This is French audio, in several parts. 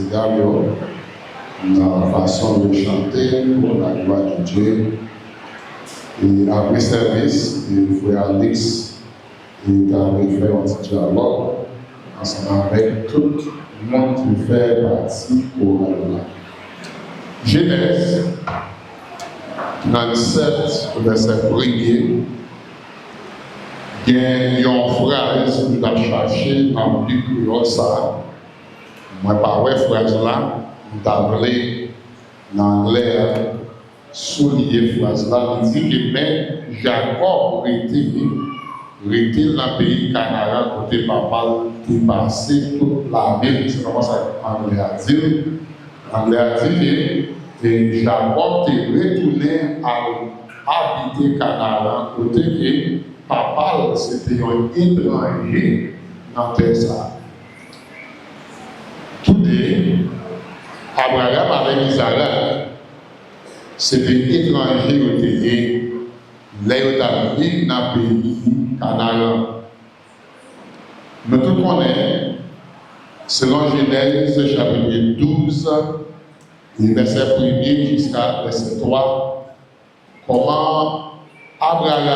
Sénégal, dans la façon de chanter pour la gloire de Dieu. Et après service, le frère Alex avait fait un petit dialogue ensemble avec tout le monde qui fait partie pour la gloire. Genèse 37, verset 1er. Il y a une phrase qui a cherché dans le Bible, ça. Moi, par la phrase là, je voulais dans l'air souligner la phrase là. Il dit que même Jacob était dans le pays Canaan, côté papa, qui passait toute la ville. C'est comment ça Anglais a dit. Anglais a dit que Jacob est retourné à habiter Canaan, côté que papa, c'était un étranger dans terre ça. Tout est Abraham avec Isaac, c'était étranger au pays, là où il dans le pays Canaan. Nous tous connaissons, selon Genèse chapitre 12, verset 1er jusqu'à verset 3, comment Abraham a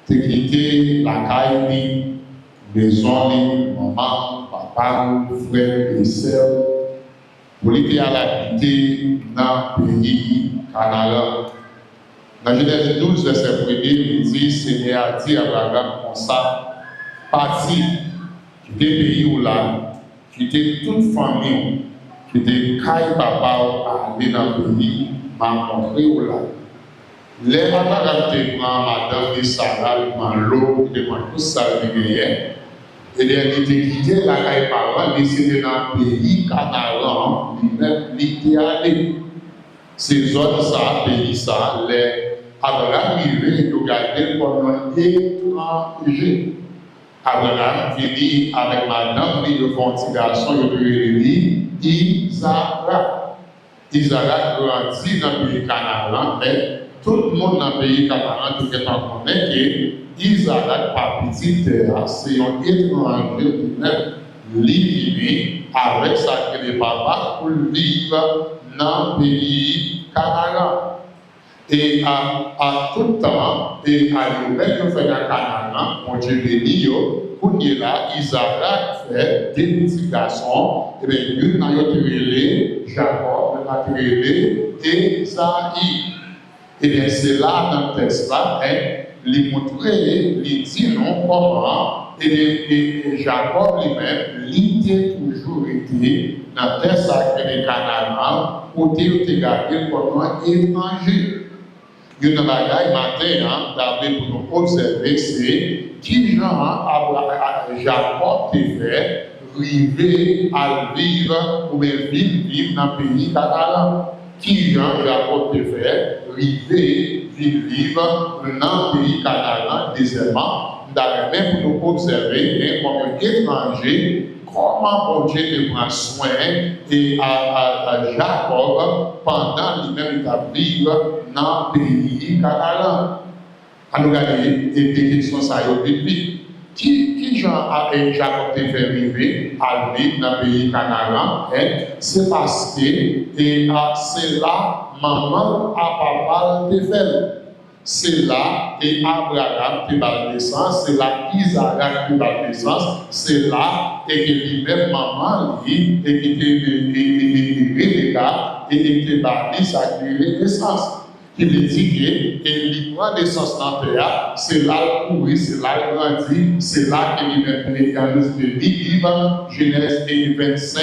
quitté la caille, maison, maman, papa, frère et sœur, pour aller habiter dans le pays Canaan. Dans Genèse 12, verset 1er, il dit, Seigneur a dit à Abraham comme ça, parti, quitter le pays où là, quitter toute famille, quitter caille papa, aller dans le pays, m'a montré où là. Les Abraham te prend madame et Sarah, il prend l'eau, il prend tout ça, il gagne. Et il a quitté la caille parents, il était dans le pays Canaan, lui-même, il était allé. Ces zones, ça, pays, ça, les Abraham vivait, il regardait comme un étranger. Abraham finit avec madame, puis le petit garçon, il dit Isaac. Isaac grandit dans le pays Canaan, mais tout le monde dans le pays Canaan, tout le monde connaît que Isaac, par petit terre, c'est un étranger lui-même, lui avec sa que les papas pour vivre dans le pays Canaan. Et à tout temps, et à l'ouverture de faire Canaan, mon Dieu béni, pour qu'il là, Isaac fait des petits garçons, et bien, une n'a pas relé Jacob, n'a pas relé Esaïe. Et bien, c'est là, dans le texte là, il montre, il dit non, comment, et Jacob lui-même, il était toujours été dans le texte sacré de Canaan, où il était gardé comme un étranger. Il y a un bagage matin, d'après pour nous observer, c'est qui Jacob t'a fait arriver à vivre ou bien vivre dans le pays Canaan. Qui Jacob t'a fait arriver vivre dans le pays Canaan deuxièmement, d'après pour nous observer comme un étranger. Comment bon Dieu te prend soin et à Jacob pendant lui-même il vivre dans le pays Canaan. À nous regarder des questions ça y est vite. Qui Jacob te fait arriver à vivre dans le pays Canaan? C'est parce que c'est là maman à papa te fait. C'est là et Abraham qui va naissance, c'est là Isaac qui va naissance, c'est là et que lui-même maman lui et qui était Rebecca et qui était bâti sa naissance. Qui veut dire que il prend naissance dans le terre, c'est là où c'est là qu'il grandit, c'est là qu'il est mécanisme de vie. Genèse 25,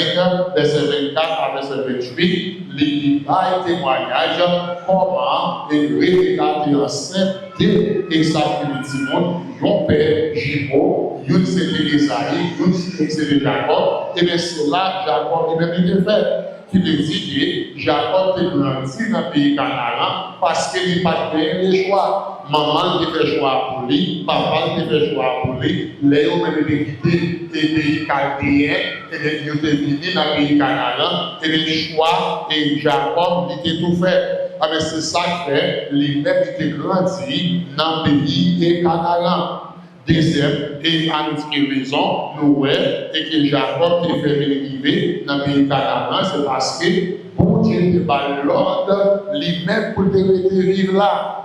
verset 24 à verset 28, il y a un témoignage comment Rebecca était enceinte et sa petite monde, son père Jimo, une c'était Esaïe, une c'était Jacob, et bien c'est là Jacob lui-même était fait. Qui veut dire que Jacob est grandi dans le pays Canaan parce qu'il n'a pas fait le choix. Maman a fait choix pour lui, papa a fait choix pour lui, Léo a quitté le pays chaldéen, et il est venu dans le pays Canaan, et le choix, et Jacob a tout fait. Mais c'est ça que fait, lui-même était grandi dans le pays Canaan. Deuxième, et à notre raison, nous voyons, et que Jacob te fait arriver dans le pays Canaan, c'est parce que bon Dieu te bat l'ordre, lui-même pour te vivre là.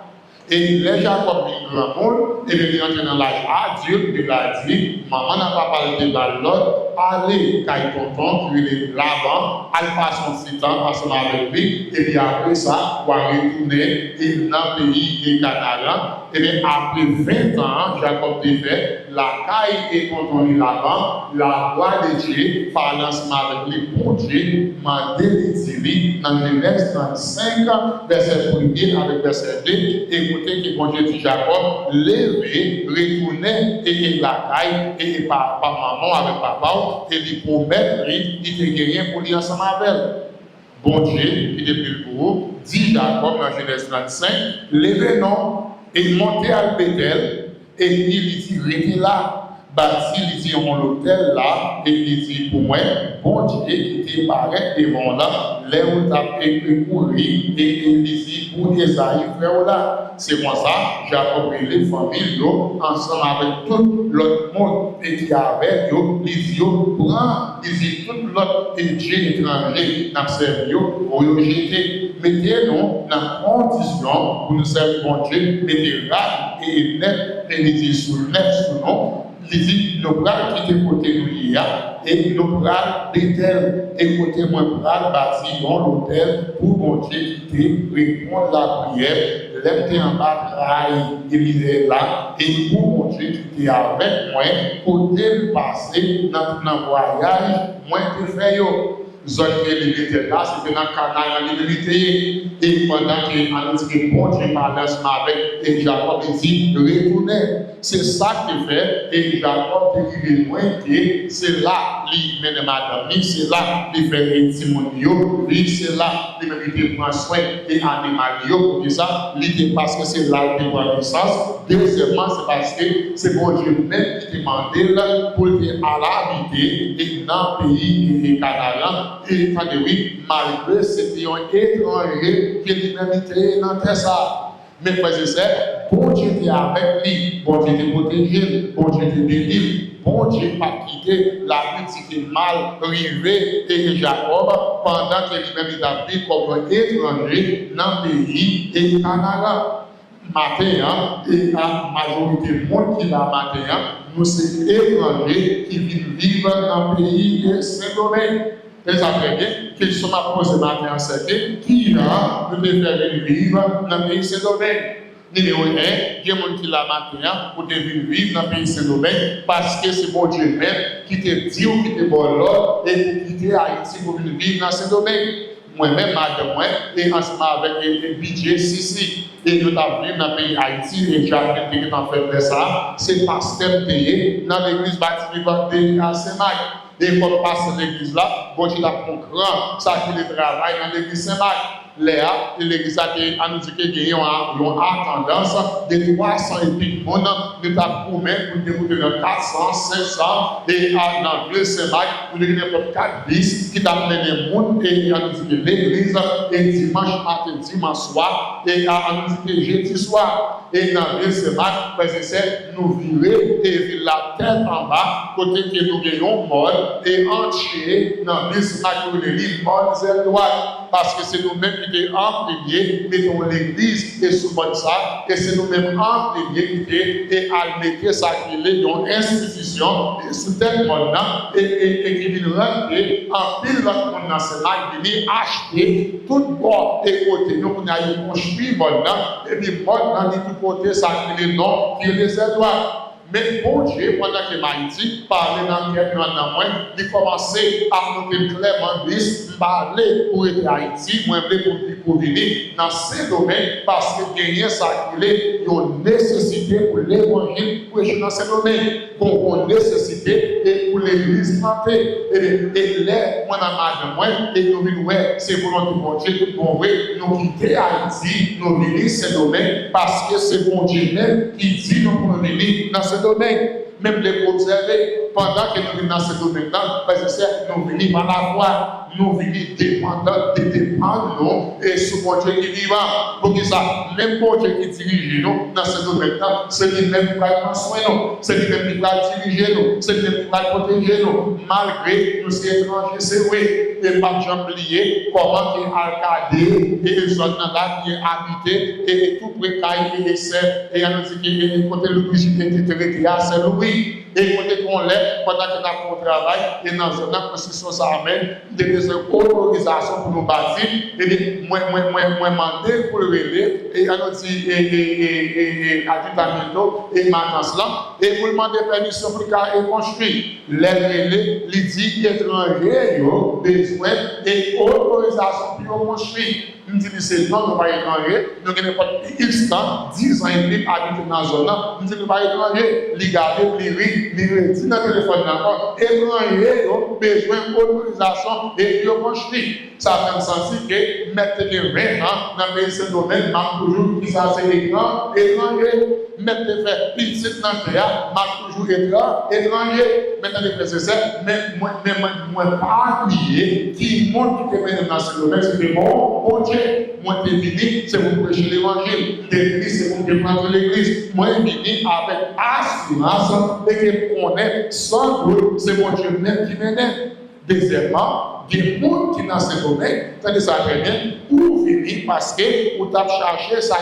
Et les Jacob vit grand monde, et bien il entre dans l'âge adulte, il a dit, maman n'a pas parlé de l'autre, allez, caille tonton, qui est Laban, allez passer son petit temps ensemble avec lui, et puis après ça, on va retourner dans le pays des Canaan. Et bien après 20 ans, Jacob fait la caille et tonton Laban, la voix de Dieu, parlant ensemble avec lui, bon Dieu, m'a délivré dans Genèse 35, verset 1er avec verset 2, écoutez que bon Dieu dit Jacob, levé, retourner et la caille, et par maman avec papa, et lui promettre, il te gagné pour lui ensemble avec elle. Bon Dieu, qui depuis le bout, dit Jacob dans Genèse 35, levez non, et montez à Bethel, et il dit, restez là. Bâti, il dit, on l'hôtel là, et il dit, pour moi, bon Dieu, qui te paraît devant là, là où tu as courir, et il dit, pour Esaïe, frère là. C'est pour ça, Jacob et les familles, ensemble avec tout l'autre monde, et qui avait, il dit, prend, il dit, tout l'autre Dieu étranger, n'a servi, pour le jeter. Mettez-nous dans la condition pour nous servir bon Dieu, mettez là et net, et il dit, sous le net, sous nous. Il dit, nous bras qui étaient côté nous et nous bras Bethel, et côté moi bras bâti dans l'hôtel pour mon Dieu qui répondre la prière, l'être en bas rail, il est là, et pour mon Dieu qui était avec moi, pour te passer dans le voyage, moi te fais yo. Zone qui était là, c'était dans le canal de l'unité. Et pendant qu'on dit que bon Dieu parlait avec Jacob, il dit retournez. C'est ça qu'il fait. Et Jacob dit loin que c'est là, lui mène madame, c'est là, il fait Timonio, lui c'est là, il prend soin et animal, pour ça, parce que c'est là qu'il prend naissance. Deuxièmement, c'est parce que c'est bon Dieu même qui demande pour aller habiter et dans le pays de Canaan. Et quand oui, malgré c'était un étranger qui était dans terre ça. Mais frères et sœurs, bon Dieu était avec lui, bon Dieu était protégé, bon Dieu était béni, bon Dieu n'a pas quitté la petite mal arrivée et Jacob pendant que lui-même il a vécu comme un étranger dans le pays de Canaan. Matin, et la majorité du monde qui va matin, nous sommes étrangers qui viennent vivre dans le pays de Saint-Domingue. Et ça fait bien qu'ils sont posés matin en certain qui va nous faire vivre dans le pays de Saint-Domingue. Numéro 1, il y a des gens qui la matin pour venir vivre dans le pays de Saint-Domingue parce que c'est bon Dieu même qui te dit ou qui te bon l'ordre et pour quitter Haïti pour venir vivre dans Saint-Domingue. Moi-même, madame, et ensemble avec le budget Sissi, et nous avons vu dans le pays Haïti, et j'ai appris que en fait ça, c'est pasteur payé dans l'église baptisée de Saint-Marc. Et pour passer l'église là, bon Dieu a un grand, ça qui le travail dans l'église Saint-Marc. Léa, l'église a nous dit qu'il y a une tendance de 300 et puis de monde, nous avons promis pour dérouler dans 400, 500, et dans le Saint-Marc, nous avons n'importe 4 bis qui t'a mené le monde, et nous dit que l'église, et dimanche matin, dimanche soir, et nous dit que jeudi soir, et dans le Saint-Marc, nous vivons et la tête en bas, côté que nous gagnons mort, et entier dans le Saint-Marc, nous avons mort, droite, parce que c'est nous-mêmes qui sommes employés, mettons l'église et sous ça, et c'est nous-mêmes employés qui mettre ça qui est une institution, sous tel monde, et qui viennent rentrer en pile l'autre monde dans ce lac, qui viennent acheter tout bord et côté. Nous, on a construit monde, et puis monde dans tout côté, ça qui est le nom, qui est les étoiles. Mais bon Dieu, pendant que Haïti parlait dans quelques mois, il commençait à monter clairement parler pour être Haïti, moi pour venir dans ces domaines, parce que derrière ça, il y a une nécessité pour l'évangile pour échouer dans ces domaines, pour une nécessité et pour l'église plantée. Et là, moi, dans moi, et nous venons, c'est volonté de bon Dieu, pour nous quitter Haïti, nous venir ces domaines, parce que c'est bon Dieu même qui dit nous pour venir dans ce domaine. même les observer. Pendant que nous venons dans ce domaine-là, parce que nous venons par la foi, nous venons dépendants, dépendants et sous mon Dieu qui est vivant. Pour que ça, même mon Dieu qui dirige nous dans ce domaine-là, c'est lui-même qui va prendre soin de nous, c'est lui-même qui va diriger nous, c'est lui-même qui va protéger nous, malgré nous sommes étrangers, c'est vrai. Et pas jamais oublier comment qui est Arcadé et les autres là qui est habité et tout précaire et essai et on dit que côté le plus qui était c'est Louis. Et côté qu'on l'est, pendant que nous avons travail, et dans une construction, ça amène des autorisations pour nous bâtir, et moi demandé pour le relais, et on dit, et adjutamento, et maintenance là, et pour demander permission pour qu'il construise. Les relais, il dit étranger, besoin, et autorisation pour construire. Nous disons que c'est non, nous ne sommes pas étrangers, nous n'avons pas X temps, 10 ans et demi habiter dans la zone, nous disons que nous ne sommes pas étrangers, les garder, les dit dans le téléphone d'encore, étrangers ont besoin d'autorisation et de construire. Ça fait sentir que mettre les 20 ans dans ce domaine, marque toujours qui ça c'est écran, étranger. Mettre les faits petites dans le théâtre, marque toujours étranger. Maintenant les frères et sœurs, mais moi pas oublier qui montre que maintenant dans ce domaine, c'est bon Dieu. Moi t'es venu, c'est pour prêcher l'évangile. T'es venu, c'est pour prendre l'église. Moi je venu avec assurance et que on est sans doute, c'est mon Dieu même qui m'aide. Deuxièmement, des gens qui dans ce domaine, c'est ça très bien, pour venir parce que vous avez cherché sa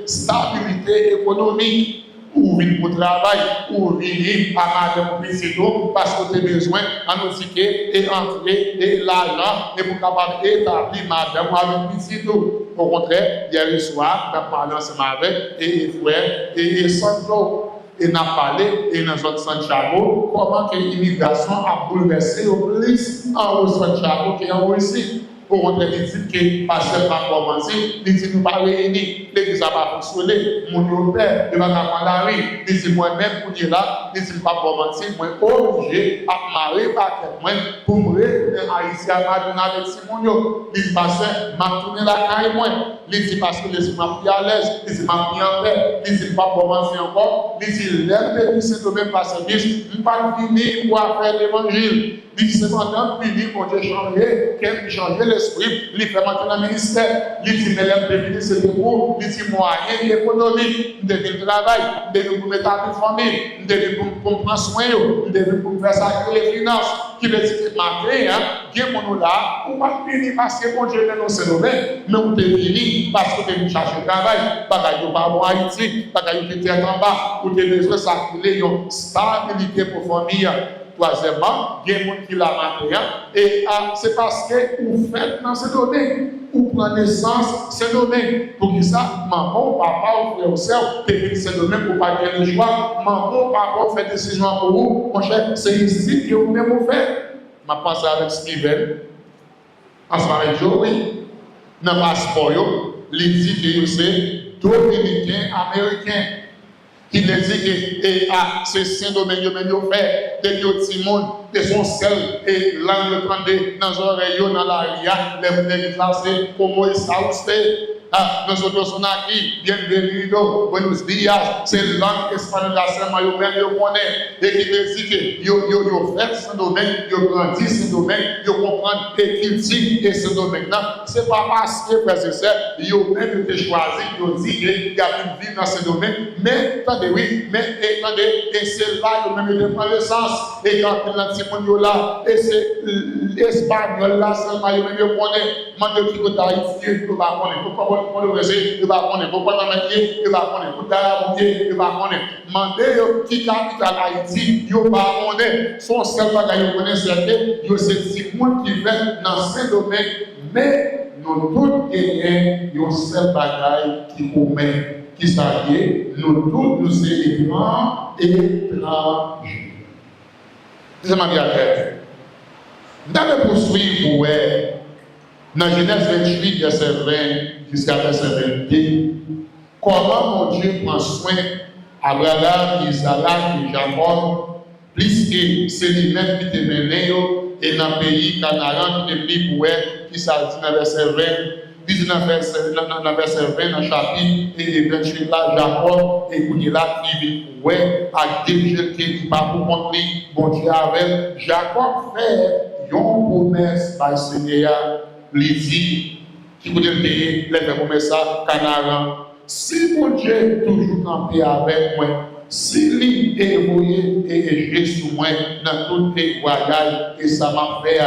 stabilité économique, ou venir pour travail, ou venir à madame Pisito parce que vous avez besoin de ticket et entrer et l'argent et pour capable d'établir madame avec Pisito. Au contraire, hier soir, nous avons parlé ensemble avec et frère et Santo. Et n'a parlé, et dans notre Santiago, comment que l'immigration a bouleversé au plus en Santiago qu'en ici. Pour montrer les dit que pasteur va commencer, il dit nous pas réunir, l'église n'a pas fonctionné, mon père, il va prendre la rue, il dit moi-même pour dire là, il dit pas commencer, moi obligé à marrer par quelqu'un pour me retourner à ici à Madonna avec Simonio. Il dit pasteur, m'a tourné la caille moi, il dit parce que les m'a pris à l'aise, il dit m'a pris en paix, il dit pas commencer encore, il dit l'air de ce domaine par service, il pas venir pour faire l'évangile. Il dit cependant, il dit mon Dieu changer, qu'elle changer l'esprit, il fait maintenant le ministère. Il dit mais l'air de venir c'est pour, il dit moyen économique, il devait travail, il devait pour mettre en famille, il devait pour prendre soin, il devait pour faire ça les finances. Qui veut dire que matin, bien mon là, ou pas venir parce que mon Dieu est dans ce domaine, mais on peut venir parce que tu cherches le travail, bagaille pas bon Haïti, bagaille qui est en bas, ou tu besoin de s'accueillir une stabilité pour famille. Troisièmement, il y a des gens qui l'a matin, et c'est parce que vous faites dans ce domaine, vous prenez naissance ce domaine. Pour que ça, maman, papa, ou frère ou sœur, t'es ce domaine pour pas gagner le choix, maman, papa, fait décision pour vous, mon cher, c'est ici que vous-même vous faites. Je pense avec Steven, ensemble avec Joey, dans le passeport, il dit que c'est dominicain, américain. Qui le dit que c'est Saint-Domingue que fait des petits mondes, de son sel et langue prendre dans les oreilles, dans la ria, les classes, comment ils savent. Nosotros son aquí, bienvenido, buenos días, c'est langue espagnole la semaine, yo même yo connais, et qui veut dire que yo fait ce domaine, yo grandit ce domaine, yo comprend et cultive et ce domaine-là, c'est pas parce que, frères et sœurs, yo même été choisi, yo dit qu'il y a une vie dans ce domaine, mais, attendez, oui, mais, attendez, et c'est là, yo même été prend le sens, et quand il a dit mon là, et c'est l'espagnol là, seulement, yo même yo connais, mande qui côté Haïti, yo va connaître, pourquoi on le reste, il va connaître pourquoi dans le pied, il va connaître pourquoi dans le pied, il va connaître. Mandez qui capitale Haïti, il va connaître son seul bagage, il connaît certain, il c'est si monde qui fait dans ce domaine, mais nous tous gagnons un seul bagage qui commet, qui s'allie, nous tous nous sommes grands étrangers. Deuxième aviateur. Dans le poursuivre, dans Genèse 28, verset 20 jusqu'à verset 22, comment mon Dieu prend soin d'Abraham, d'Isaac et Jacob, puisque c'est lui-même qui te mené et dans le pays Canaan qui te pris pour elle, qui s'est dit dans verset 20, dit dans verset 20, dans le chapitre et 28 là, Jacob et Kounila qui vit pour elle, avec des jeunes qui pas pour contre lui, bon Dieu avec Jacob fait une promesse par le Seigneur, lui dit, qui vous dire payer, les promesses à Canaan. Si mon Dieu toujours campé avec moi, si lui est évolué et est sur moi dans tout les voyages et ça m'a fait,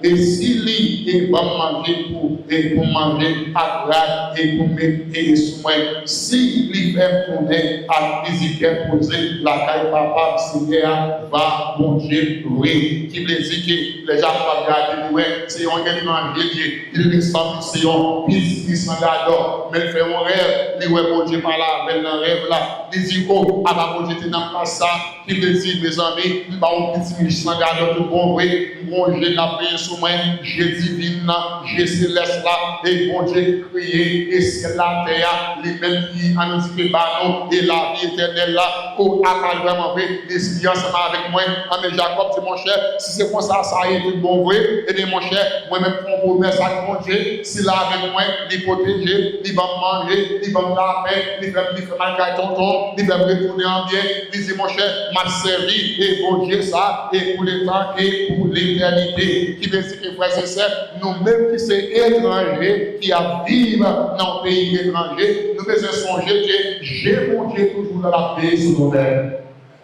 et si lui est bon manger pour manger à droite et pour mettre sur moi, si lui fait tourner à visiter poser la caille papa, Seigneur va mon Dieu oui, qui veut dire que les gens vont regarder, ouais, c'est un élément religieux, il ressemble, c'est un business en gardant, mais il fait un rêve, il ouais mon Dieu par là, avec un rêve là, il dit, oh, à ma côté, tu n'as pas ça, qui veut dire, mes amis, il va un petit milieu sans gardant, tout bon, oui, bon, j'ai la paix sur moi, j'ai divine, j'ai céleste là, et bon Dieu crié, et c'est la terre, les mêmes qui en nous dit que et la vie éternelle là, oh, à vraiment vrai, les ensemble avec moi, mais Jacob, c'est mon cher, si c'est comme ça, ça y est, tout bon, vrai, et bien mon cher, moi-même, pour promesse avec mon Dieu, si là avec moi, il protéger, il va me manger, il va me la paix, il va me faire mal tonton, il va me retourner en bien, il dit mon cher, m'a servi, et bon Dieu ça, et pour le temps, et pour l'éternité, qui veut dire que frères et sœurs, nous-mêmes qui sommes étrangers, qui vivent dans un pays étranger, nous devons songer que j'ai mon Dieu toujours dans la paix sur nos lèvres.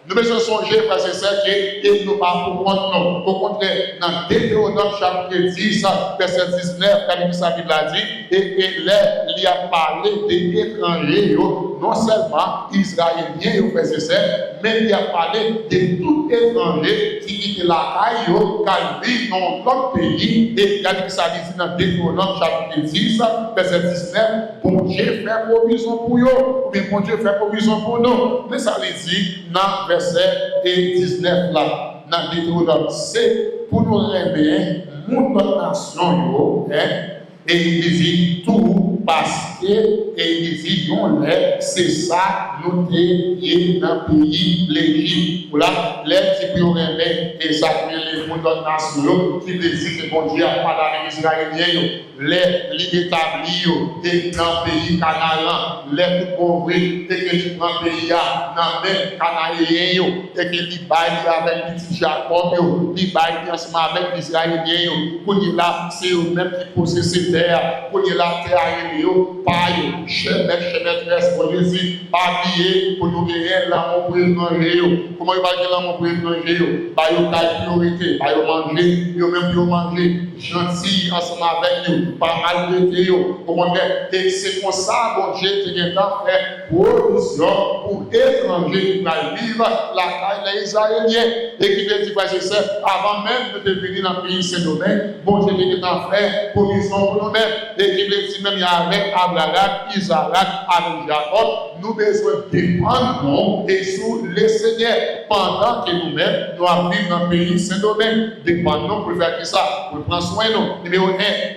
Nous devons songer, frères et sœurs, qu'il nous parle pour contre nous. Au contraire, dans Deutéronome chapitre 10, verset 19, quand sa Bible a dit, et là, il a parlé des étrangers, non seulement Israéliens, frères et sœurs, mais il a parlé de tout étranger qui quittent la caille, qui vit dans l'autre pays, et quand il s'agit dans Deutéronome chapitre 10, verset 19, bon Dieu fait provision pour eux, mais bon Dieu fait provision pour nous. Mais ça veut dire, dans verset 19 là, dans Deutéronome, c'est pour nous réveiller, notre nation, et il dit tout parce que, et il dit, c'est ça, nous sommes dans le pays, l'Égypte. Voilà, les qui ont réveillé, et ça crée les notre nation, qui veut dire que bon Dieu a parlé avec les Israéliens, les établis, et dans le pays Canaan, les tout pauvres, et que dans le pays, dans le même Cananéen, et que les baillent avec les petits Jacob, les baillent ensemble avec les Israéliens, pour dire là, c'est eux-mêmes qui possèdent ces terres, pour dire la terre, paille, chemetresse, pour Jésus, habillé, pour nous gagner l'amour pour étranger. Comment il va gagner l'amour pour étranger? Bah, il y a priorité, bah, il manger, il même pour manger, gentil ensemble avec nous, pas mal de théo. Comment et c'est pour ça, bon Dieu, tu viens faire provision pour étrangers qui vont vivre la caille des Israéliens. Et qui veut dire, frères et sœurs, avant même de devenir dans le pays Saint-Domingue, bon Dieu, tu viens faire provision pour nous-mêmes. Et qui veut dire, même il y a avec Abraham, Isaac, avec Jacob, nous besoin dépendre et sous les Seigneurs pendant que nous-mêmes nous vivons dans le pays Saint-Domingue. Dépendons pour faire ça, pour prendre soin de nous. Numéro 1,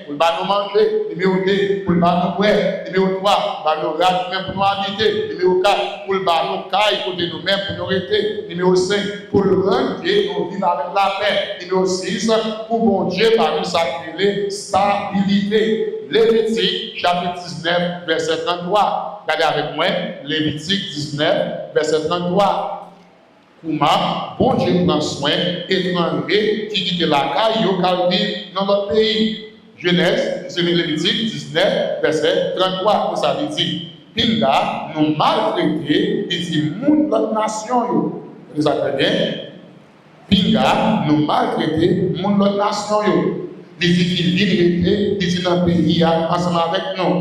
pour nous manger. Numéro 2, pour nous boire. Numéro 3, pour nous rendre même pour nous habiter. Numéro 4, pour nous cailler pour nous-mêmes, pour nous rester. Numéro 5, pour nous rendre nous vivre avec la paix. Numéro 6, pour mon Dieu, par nous sacrer stabilité. Lévitique, chapitre 19, verset 33. Regardez avec moi, Lévitique 19, verset 33. Comment, bon Dieu prend soin, étranger qui quitte la caille, qui vit dans notre pays. Genèse, c'est Lévitique 19, verset 33. Ça veut dire, Pinga nous maltraité, il dit, notre nation, vous savez bien, Pinga nous maltraité, notre nation, il dit qu'il vient, il dit dans le pays, ensemble avec nous.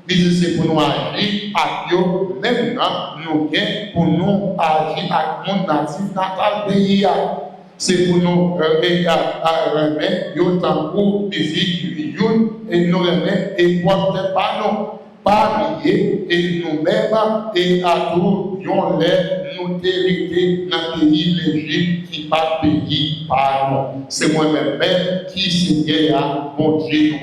Il dit c'est pour nous agir avec eux, maintenant, nous gagnons pour nous agir avec mon natif natal pays. C'est pour nous remettre, autant pour visiter, et nous remettre, et porter par nous. Pas liés et nous-mêmes et à tous nous hérité dans le pays l'Égypte qui pas pays par nous. C'est moi-même qui Seigneur, mon Dieu,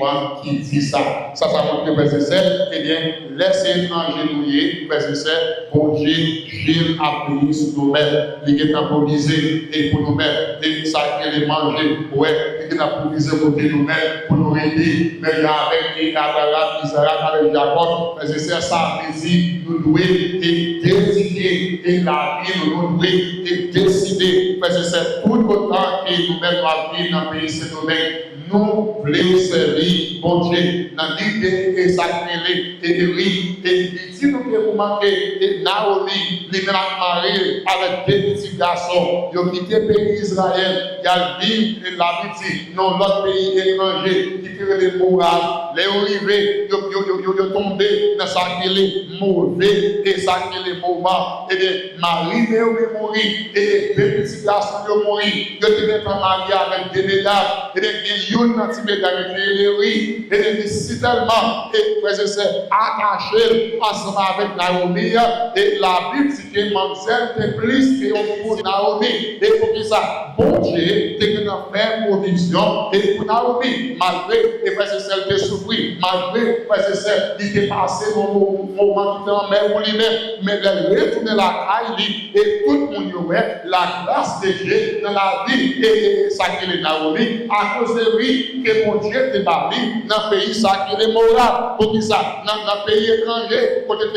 qui dit ça. Ça montre que frères et sœurs, eh bien, laissez étrangers nous frères et sœurs, mon Dieu, Gilles a payé sur nous-mêmes, il est improvisé et pour nous-mêmes, et ça qui les manger, ouais, il est improvisé pour nous-mêmes, pour nous aider, mais il y a avec Abraham, Isaac, avec Jacob. Frères et sœurs, ça plaisir, nous devons édifier et la vie, nous devons décider parce que c'est tout autant que nous-mêmes nous vivons dans le pays Saint-Domingue, nous voulons servir bon Dieu dans l'idée et sacrée et riz. Et si nous pouvons manquer, Naomi, les mariés avec deux petits garçons, ils ont quitté le pays d'Israël, ils ont vécu l'habitude dans l'autre pays étranger, qui tirent les mourades, les arrivés, ils ont tombé dans ça qui est mauvais et ça qui est moment. Et bien, Marie est mourir, et deux petits garçons sont morts, ils étaient mariés avec des médailles, et bien, il y a une petite médaille qui est les riz, et bien, si tellement, et frères et sœurs, attachés ensemble avec Naomi, et la Bible dit que Mamselle était plus que pour Naomi, et pour qui ça, bon Dieu, t'es qu'une faire provision, et pour Naomi, malgré, et frères et sœurs, t'es souffri, malgré, frères et sœurs, il était passé mon moment qui était en mer pour lui-même, mais elle retourne la caille, et tout le monde y aurait la grâce de Dieu dans la vie, et ça qui est Naomi, à cause de lui, que mon Dieu t'est parlé dans le pays, ça qui est moral, pour qui ça, dans le pays étranger, quand tu es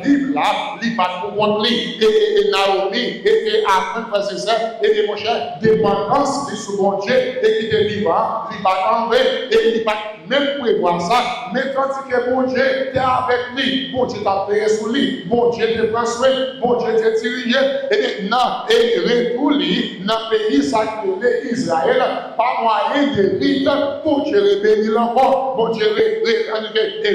vivre là, il va pour contre lui, et Naomi, et après, frères et sœurs, et mon cher, dépendance de ce bon Dieu, et qui est vivant, il va tomber, et il va même prévoir ça, mais quand que bon Dieu est avec lui, bon Dieu t'a payé sur lui, bon Dieu te prend soin, bon Dieu te dirige, et maintenant, et retourne dans le pays sacré Israël, par moyen de rite, bon Dieu bénit l'enfant, bon Dieu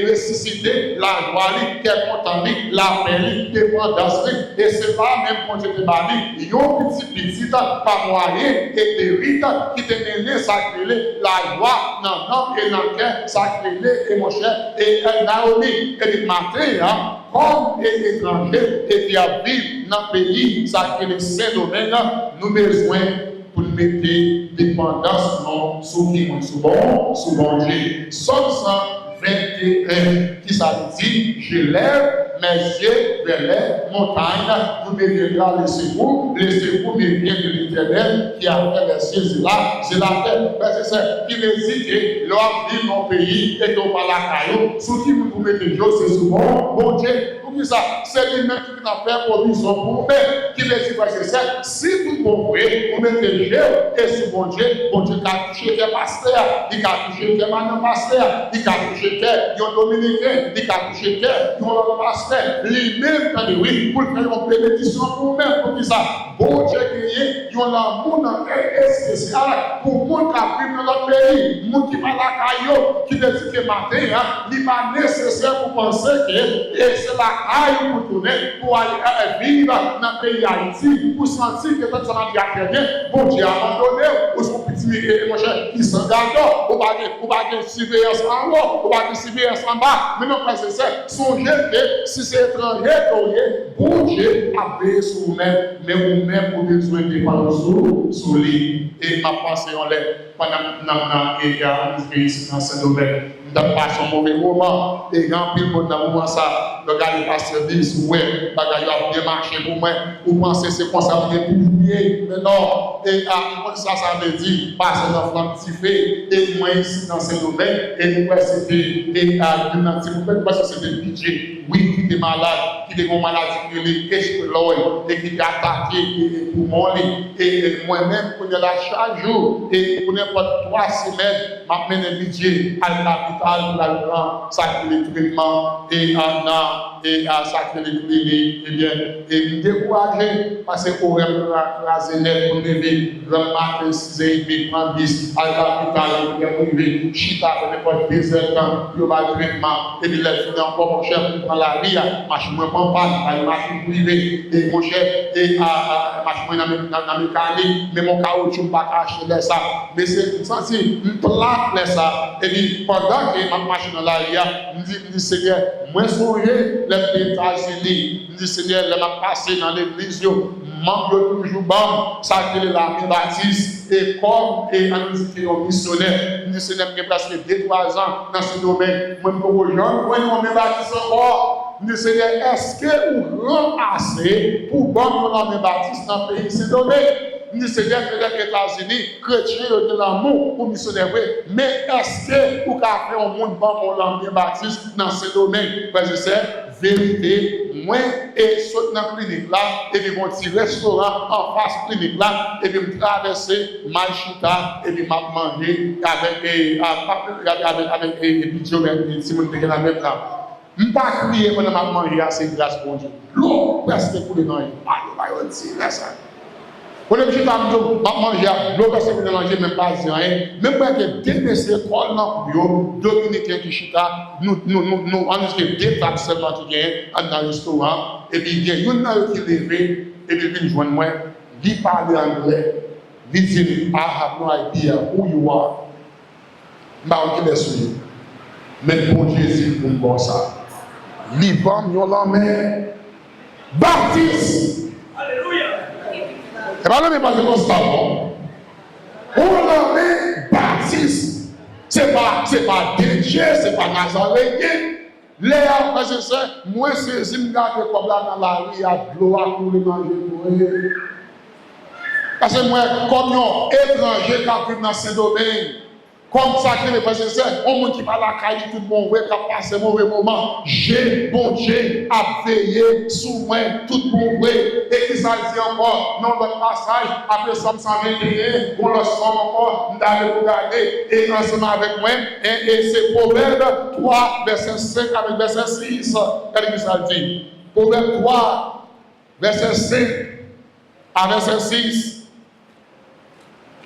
ressusciter la joie, qui est content, la paix, dépendance, et c'est pas même quand tu te banni, il y a un petit par moyen et de rite qui te mené sacré la joie, dans et dans le cœur, sacré et mon cher, et Naomi, et le matin, comme étranger, et qui a vécu dans le pays sacré Saint-Domingue, nous besoin pour mettre dépendance sur qui sous bon Dieu. Somme 121 qui s'appelle je lève mes yeux vers les montagnes, vous me verrez le secours me vient de l'Éternel qui a fait les cieux et là, c'est la terre. C'est ça qui hésite que l'homme vit dans le pays et qu'on parle à caillou, sous qui vous mettez Dieu, c'est souvent bon Dieu. Pour ça, c'est lui-même qui a fait provision pour vous, qui les dit, c'est ça, si vous comprenez, vous mettez Dieu et sous bon Dieu a touché les pasteurs, il a touché les manants pasteurs, il a touché les dominicains, il a touché les pasteurs, lui-même, oui, pour faire une bénédiction pour vous-même, pour ça, bon Dieu créé, il y a un amour spécial pour le monde qui a pris dans notre pays, le monde qui va la caillou, qui veut dire que matin, il n'est pas nécessaire pour penser que c'est la caillou pour tourner, pour aller vivre dans le pays Haïti, pour sentir que tout ça va très bien, bon Dieu a abandonné, ou son petit mon cher, qui s'engage, ou pas de surveillance en haut, ou pas de surveillance en bas, mais non, frère, c'est songez que si c'est étranger, bon Dieu a payé sur vous-même, mais vous-même, vous avez besoin de parler sur lui. Et ma pensée, on l'est pendant qu'il y a un pays dans ce domaine. Nous avons passé un mauvais moment, et quand il y a un moment, ça, le gars, le pasteur dit, ouais, bagage a bien marché pour moi, vous pensez que c'est comme ça, vous êtes oublié, mais non, et ça veut dire, passer dans le petit fait, et moi ici dans ce domaine, et nous, c'était, et parce que c'était le budget, oui, qui était malade, qui était une maladie qui est et qui était attaqué, et pour mon lit, et moi-même, pour la chaque jour, et pour n'importe 3 semaines, je mène un budget à l'hôpital pour la grand sacré le traitement, et à sacré le clinique, et bien, et me décourager, parce qu'on aurait rasé net pour lever, le matin, 6h30, prendre 10, à l'hôpital, pour arriver, chita, pour n'importe 2 heures de temps, pour le traitement, et puis là, il faut encore mon cher pour prendre la vie, marche moins pas, à machine privée, et mon cher, et marche moins dans mes mécaniques, mais mon caoutchouc, pas cacher ça, mais c'est senti, une plaque, ça, et puis pendant que ma machine dans la vie, je dis, Seigneur, moi, souriez, les États-Unis, je dis, Seigneur, je vais passer dans l'église, membre toujours bon, ça qui est la baptiste, et comme et un missionnaire, je dis, Seigneur, je vais passer 2-3 ans dans ce domaine, moi, pour rejoindre, moi, je vais baptiste encore. Je dis, Seigneur, est-ce que vous remplacez pour bon la baptiste dans le pays, ce domaine? Je dis, Seigneur, les États-Unis, chrétiens de l'amour pour missionnaire, mais est-ce que vous avez fait un monde bon pour l'homme baptiste dans ce domaine? Parce que c'est vérité, moi, et saute dans la clinique là, et puis mon petit restaurant en face clinique là, et puis me traverser Malchita, et puis m'a manger avec Bidjo, et Simon de la même temps. Je ne peux pas crier pendant que je mange assez grâce pour Dieu. L'eau presque coule dans les mains. On est obligé de manger, l'eau presque coule dans les mains, même pas rien. Même pas que délaisser l'école dans le Dominicain qui chita, nous, on est deux tables seulement qui viennent dans le restaurant, et puis il y a une qui est levée, et puis il joint moi, il parle anglais, il dit, I have no idea who you are. Je ne sais pas. Mais pour Jésus, pour bon ça. Libam Yolame Baptiste. Alléluia. Et bien là, mais pas de constat, non? Yolame Baptiste. C'est pas Dieu, c'est pas Nazaréen. Léa, frère et sœur, moi, c'est si je regarde comme là dans la rue, il y a de l'eau à couler manger. Parce que moi, comme un étranger qui a pris dans ce domaine, comme ça que les frères et sœurs, on monde qui va la caille tout le monde, qui a passé mauvais moment, j'ai bon Dieu à veiller sous moi tout le monde. Et qui ça dit encore, dans notre passage, après Somme 121, on le somme encore, nous allons regarder, et ensemble avec moi, et c'est Proverbe 3, verset 5 avec verset 6. Qu'est-ce que ça dit? Proverbe 3, verset 5 à verset 6.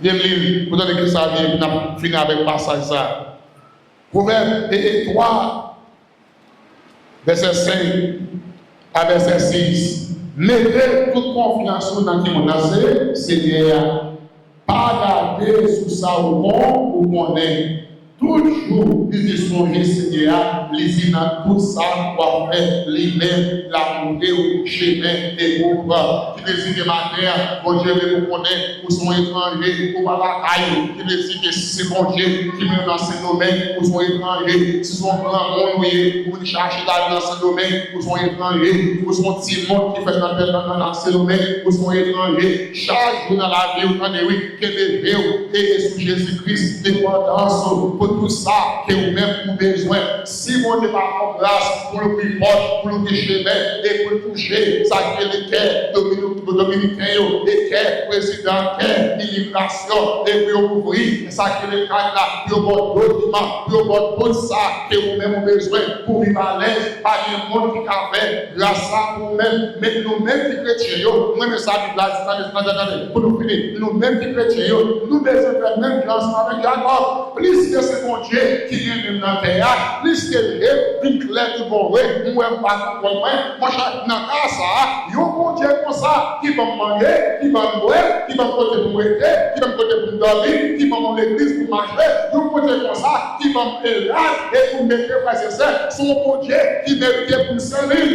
Bien lire, vous avez que ça vient, on a fini avec le passage ça. Proverbe 3, verset 5 à verset 6. Mettez toute confiance dans qui mon assez, Seigneur. Pas garder sous ça au bon ou mon est. Toujours, les songer, Seigneur, les dans tout ça, pour faire les-mêmes, la montée au chemin des groupes. Qui décide matin, bon Dieu, vous connaissez, vous sont étrangers, vous pas la caille. Qui décide que si c'est bon Dieu qui met dans ce domaine, vous sont étrangers. Si son grand monde, vous cherchez la vie dans ce domaine, vous sont étrangers. Vous sont petits monde qui fait dans ce domaine, vous sont étrangers. Chaque jour dans la vie, vous entendez, oui, que les vieux et sous Jésus-Christ, dépendance pour tout ça que vous-même vous besoin. Si vous n'avez pas en grâce pour le plus proche, pour le plus chemin et pour le toucher, ça qui est le cœur dominicain, le cœur président, cœur délibération, et puis ouvrir, ça qui est le cas là, puis au bord document, puis au bord tout ça que vous-même vous besoin pour vivre à l'aise, pas de monde qui a fait, grâce à vous-même, mais nous-mêmes qui chrétiens, nous-mêmes ça dit là, pour nous finir, nous-mêmes qui chrétiens, nous besoin faire même grâce avec Jacob, plus que c'est mon Dieu qui vient de dans terre, plus que Dieu, plus clair du bon way, moi pas pour moi, moi dans cas ça, yo mon Dieu comme ça, qui va me manger, qui va me boire, qui va me côté pour m'aider, qui va me côté pour me dormir, qui va me l'église pour marcher, yo mon Dieu comme ça, qui va me aider et pour mettre frères et sœurs, son bon Dieu qui mérite pour me servir,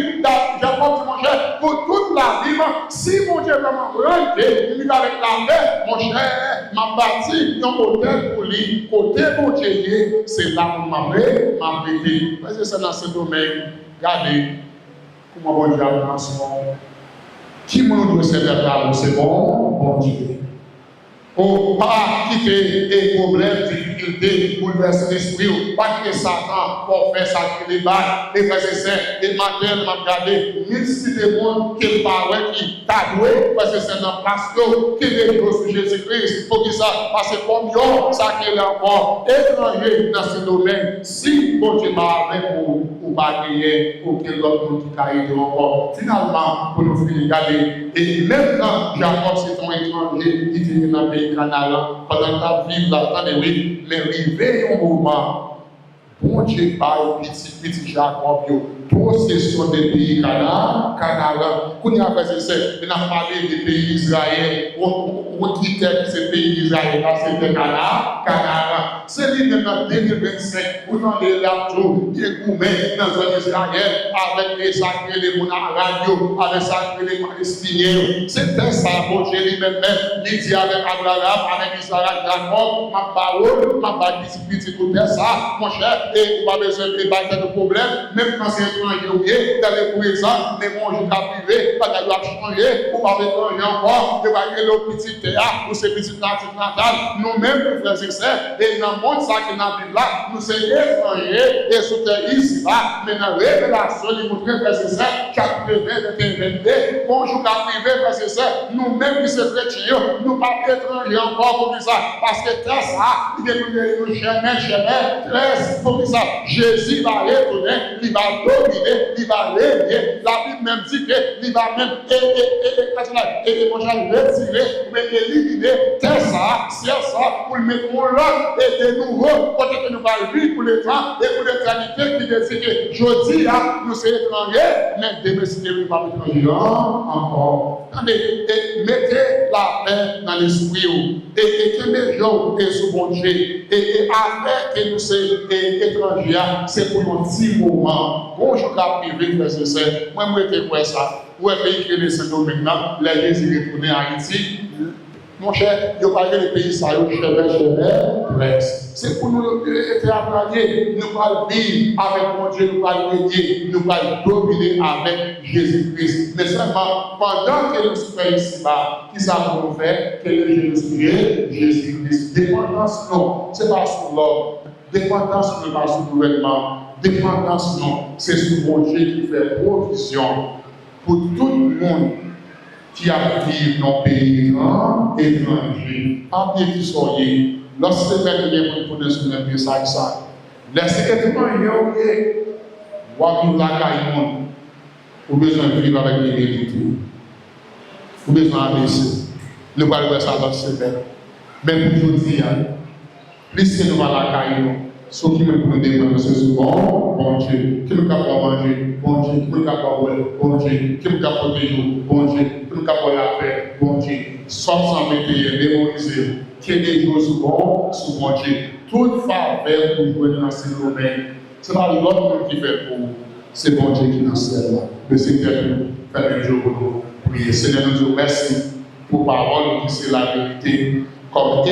Jacob dit mon cher, pour toute la vie, si mon Dieu va me rendre, il va avec la paix, mon cher, m'a bâti un hôtel pour lui, côté mon Dieu, c'est là où m'a prêté. Parce que c'est dans ce domaine, regardez, comment bon Dieu a en ce moment. Qui me doit servir là, c'est bon Dieu. Pour pas quitter les problèmes, difficultés, bouleverser l'esprit, pas quitter Satan pour faire ça qui débat, les frères et sœurs, et matin, m'a regardé, multitude de monde qui parle, qui t'a doué, parce que c'est dans place qui est sur Jésus-Christ, pour qu'il ça, parce que comme yo, ça qui est encore étranger dans ce domaine, si bon Dieu m'a avec vous, ou pas gagner, ou que l'autre monde qui a aidé encore. Finalement, pour nous finir, regardez, et même quand Jacob c'est un étranger, il dit dans le pays Canaan, pendant ta vie, là, attendez, oui, mais arrivé un moment, bon Dieu parle, petit Jacob, possession des pays Canaan, qu'on y a fait, c'est, il a parlé des pays d'Israël, on quittait ces pays d'Israël, c'était Canaan. C'est lui maintenant 2025, vous entendez là tout, il est gourmet dans zone Israël, avec les sacrés, les monnaies radio, avec les sacrés, les Palestiniens. C'était ça, bon Dieu lui-même, il dit avec Abraham, avec Isaac, Jacob, ma parole, ma bâtisse, petit pour faire ça, mon cher, et pas besoin de battre de problème, même quand c'est étranger, dans les présents, mais mon jour privé, pas de changer, ou pas étranger encore, de voir le petit théâtre, ou ces petits natales, nous-mêmes, frères et sœurs, et dans le monde, ça qui est dans la Bible là, nous sommes étrangers, et sous terre ici là, mais dans la révélation, il montre, frères et sœurs, chapitre 20, 22, bonjour privé, frères et sœurs, nous-mêmes qui sommes chrétiens, nous pas étrangers encore pour ça, parce que très ça, il est nous chemin, très pour ça, Jésus va retourner, il va dominer, il va régner, la Bible même dit qu'il va même retirer, mais éliminer, très ça, c'est ça, pour le mettre en l'autre, et de nouveau, côté que nous allons vivre pour le temps et pour l'éternité, qui dit que je dis là, nous sommes étrangers, mais demain, si nous ne sommes pas étrangers, encore. Attendez, mettez la paix dans l'esprit, et que les gens aient sous bon Dieu, et après que nous sommes étrangers, c'est pour un petit moment. Bonjour, la privé, frères et sœurs, moi, je vais quoi ça? Où est le pays qui est Saint-Domingue maintenant, les Jésus retournés en Haïti. Mon cher, il n'y a pas de pays, ça y est, c'est pour nous être accompagnés, nous allons vivre avec mon Dieu, nous allons régner, nous allons dominer avec Jésus-Christ. Mais seulement, pendant que nous sommes ici-bas, qui ça nous fait? Que Jésus-Christ. Dépendance, non, ce n'est pas sur l'homme. Dépendance, ce n'est pas sur le gouvernement. Dépendance, non, c'est sur mon Dieu qui fait provision pour tout le monde qui a vécu dans le pays étranger, pas bien qui soyez, lorsque vous êtes bien pour nous sur le pied, ça. Laissez quelqu'un y voir nous la caille, vous besoin de vivre avec l'humilité, vous besoin d'abaisser. Le balai ça dans ce père. Mais pour vous dire, plus que nous allons la caille, ceux qui me prennent des mains, c'est bon Dieu, qui me capable manger, bon Dieu, qui me capable bon Dieu, qui me capable protéger, bon Dieu, qui me capable la paix, bon Dieu, sauf sans métier, démoniser, qui est des choses bons, sous bon Dieu, toute faveur pour jouer dans ce domaine. Ce n'est pas l'autre monde qui fait pour vous, c'est bon Dieu qui nous sert là. Le Seigneur nous fait un jour pour nous prier. Seigneur, nous merci pour parole qui c'est la vérité, comme